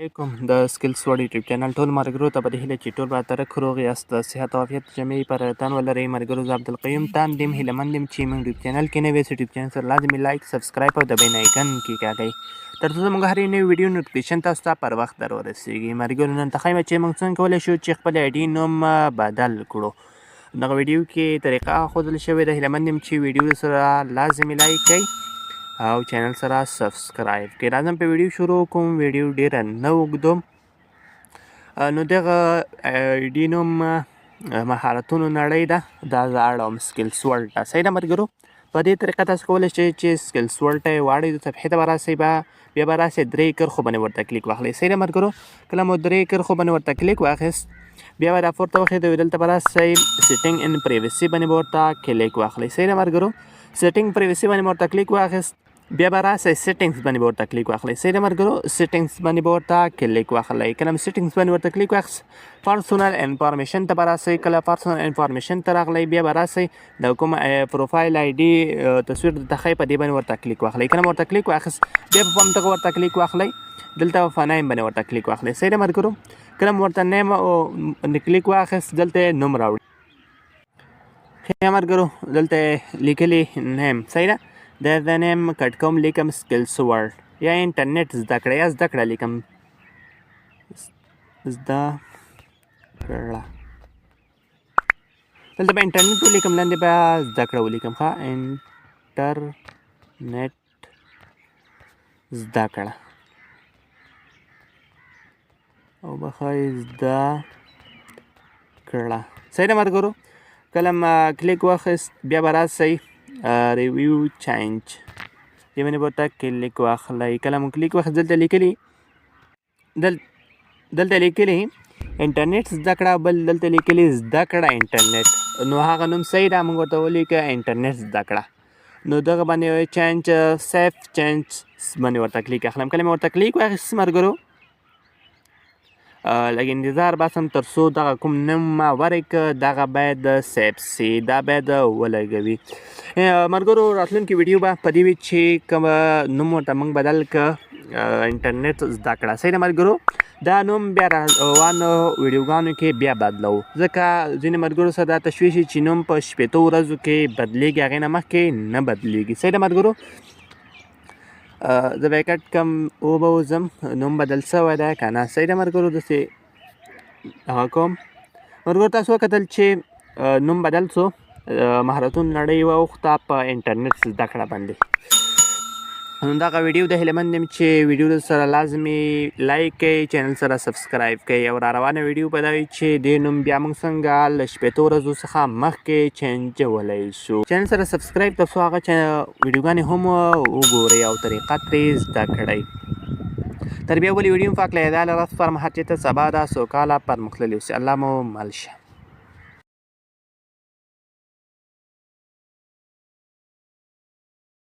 علیکم د سکلز ورډ یوټیوب چینل ټول ملګرو ته په دې هیله چې ټول به ترک روغ یاست د صحت او عافیت جمعې پر تن ولرئ ملګرو زه عبدالقیوم تام دیم هیلهمند یم چې موږ یوټیوب چینل کې نوی یوټیوب چینل سره لازمي لایک سبسکرایب او د بیل آیکن کېکاږئ تر څو زموږ هرې نوې ویډیو نوټیفیکیشن تاسو ته پر وخت در ورسیږي ملګرو نن ته ښیم چې موږ څنګه کولی شو چې خپل ایډي نوم بدل کړو دغه ویډیو کې طریقه ښودل شوې ده هیلهمند یم چې ویډیو سره لازمي لایک کوئ او چینل سره سبسکرایب کړئ راځم په ویډیو شروع کوم ویډیو ډیره نه اوږدوم نو دغه ایډي نوم مهارتونو نړۍ ده دا زه اړوم سکلز ورلډ ته صحیح ده ملګرو په دې طریقه تاسو کولی شئ چې سکلز ورلډ ته یې واړئ د صفحې ته به راسئ بیا به راسئ درې کرښو باندې ورته کلیک واخلئ صحیح ده ملګرو کله مو درې کرښو باندې ورته کلیک واخیست بیا به را پورته وخېږئ دلته به راسئ سیټینګ ان پریویسي باندې به ورته کلیک واخلئ صحیح ده ملګرو سیټینګ پریویسي باندې به ورته کلیک واخیست بیا به راسئ سیټینګز باندې به ورته کلیک واخلئ صحیح ده ملګرو سیټینګز باندې به ورته کلیک واخلئ کله مو سیټینګز باندې ورته کلیک واخیست پرسونل انفارمیشن ته به راسئ کله پرسونل انفارمیشن ته راغلی بیا به راسئ د کوم پروفایل آیډي تصویر درته ښایي په دې باندې ورته کلیک واخلئ کله مو ورته کلیک واخیست بیا په همدغه ورته کلیک واخلئ دلته په نیم باندې ورته کلیک واخلئ صحیح ده ملګرو کله مو ورته نیم کلیک واخیست دلته یې نوم راوړي ښه ملګرو دلته یې لیکلي نیم صحیح ده د نیم کټ کوم لیکم سکلز ورلډ یا انټرنیټ زده کړه یا زده کړه لیکم زده کړه دلته به انټرنیټ ولیکم لاندې به زده کړه ولیکم ښه انټرنیټ زده کړه او به ښایي زده کړه صحیح ده ملګرو کله کلیک واخیست بیا به راسئ ریویو چینج دې باندې به ورته کلیک واخلئ کله مو کلیک واخیست دلته لیکلي انټرنیټ زده کړه بل دلته لیکلي زده کړه انټرنیټ نو هغه نوم صحیح ده موږ ورته ولیکه انټرنیټ زده کړه نو دغه باندې چینج سیف چینج باندې ورته کلیک اخلم کله مې ورته کلیک واخیست ملګرو لږ انتظار باسم تر څو دغه کوم نوم ما ورکړه دغه باید سیف سي دا باید ولګوي ملګرو راتلونکي ویډیو به په دې وي چې کوم نوم ورته موږ بدل کړه انټرنیټ زده کړه صحیح ده ملګرو دا نوم بیا روانو ویډیوګانو کې بیا بدلو ځکه ځینې ملګرو سره دا تشویش چې نوم په شپېتو ورځو کې بدلیږي هغې نه مخکې نه بدلیږي صحیح ده ملګرو زه به یې کټ کم وبه وځم نوم بدل شوی دی که نه صحیح ده ملګرو داسې هغه کوم ملګرو تاسو وکتل چې نوم بدل شو مهارتونو نړۍ واوښته په انټرنیټ زده کړه باندې دغه ویډیو د هیلهمند یم چې ویډیو سره لازمي لایک کوئ چینل سره سبسکرایب کوئ او را روانه ویډیو به دا وي چې دې نوم بیا موږ څنګه له شپېتو ورځو څخه مخکې چینجولی شو چینل سره سبسکرایب تر څو هغه ویډیوګانې هم وګورئ او طریقه ترې زده کړئ تر بیا بلې ویډیو پاک له هدایت فرم هر چېرته سبا ده سوکاله پرمختللي اوسئ الله مو مل شه